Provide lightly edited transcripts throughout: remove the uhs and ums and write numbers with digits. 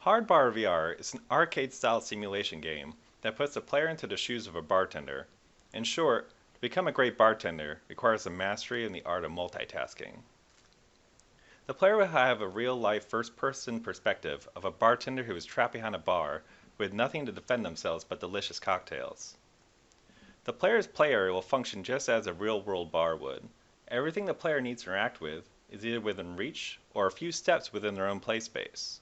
Hardbar VR is an arcade-style simulation game that puts the player into the shoes of a bartender. In short, to become a great bartender requires a mastery in the art of multitasking. The player will have a real-life first-person perspective of a bartender who is trapped behind a bar with nothing to defend themselves but delicious cocktails. The player's play area will function just as a real-world bar would. Everything the player needs to interact with is either within reach or a few steps within their own play space.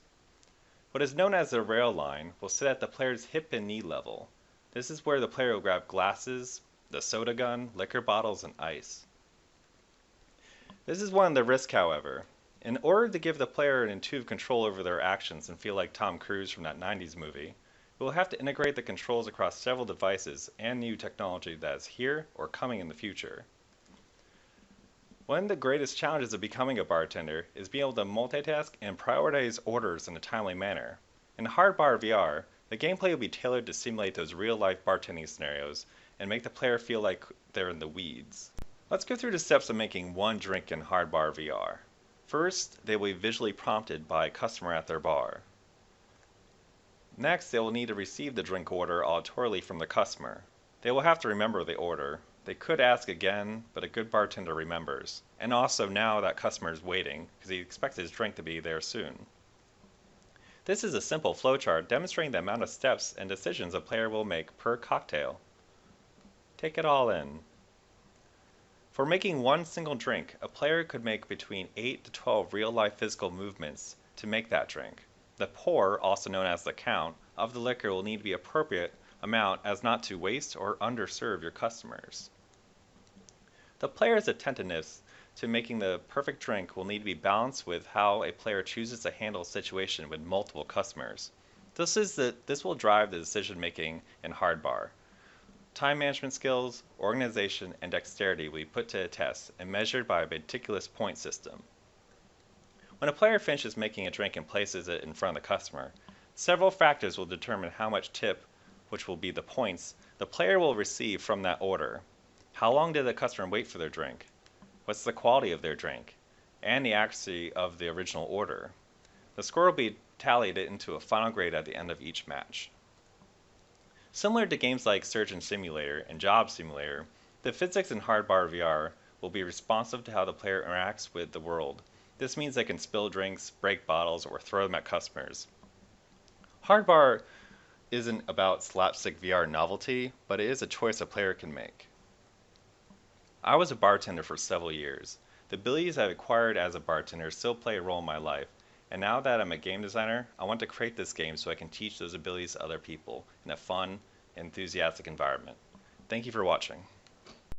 What is known as the rail line will sit at the player's hip and knee level. This is where the player will grab glasses, the soda gun, liquor bottles, and ice. This is one of the risks, however. In order to give the player an intuitive control over their actions and feel like Tom Cruise from that 90s movie, we will have to integrate the controls across several devices and new technology that is here or coming in the future. One of the greatest challenges of becoming a bartender is being able to multitask and prioritize orders in a timely manner. In Hardbar VR, the gameplay will be tailored to simulate those real-life bartending scenarios and make the player feel like they're in the weeds. Let's go through the steps of making one drink in Hardbar VR. First, they will be visually prompted by a customer at their bar. Next, they will need to receive the drink order auditorily from the customer. They will have to remember the order. They could ask again, but a good bartender remembers. And also now that customer is waiting, because he expects his drink to be there soon. This is a simple flowchart demonstrating the amount of steps and decisions a player will make per cocktail. Take it all in. For making one single drink, a player could make between 8 to 12 real-life physical movements to make that drink. The pour, also known as the count, of the liquor will need to be appropriate amount as not to waste or underserve your customers. The player's attentiveness to making the perfect drink will need to be balanced with how a player chooses to handle a situation with multiple customers. This will drive the decision making in Hardbar. Time management skills, organization, and dexterity will be put to a test and measured by a meticulous point system. When a player finishes making a drink and places it in front of the customer, several factors will determine how much tip, which will be the points, the player will receive from that order. How long did the customer wait for their drink? What's the quality of their drink? And the accuracy of the original order. The score will be tallied into a final grade at the end of each match. Similar to games like Surgeon Simulator and Job Simulator, the physics in Hardbar VR will be responsive to how the player interacts with the world. This means they can spill drinks, break bottles, or throw them at customers. Hardbar isn't about slapstick VR novelty, but it is a choice a player can make. I was a bartender for several years. The abilities I've acquired as a bartender still play a role in my life, and now that I'm a game designer, I want to create this game so I can teach those abilities to other people in a fun, enthusiastic environment. Thank you for watching.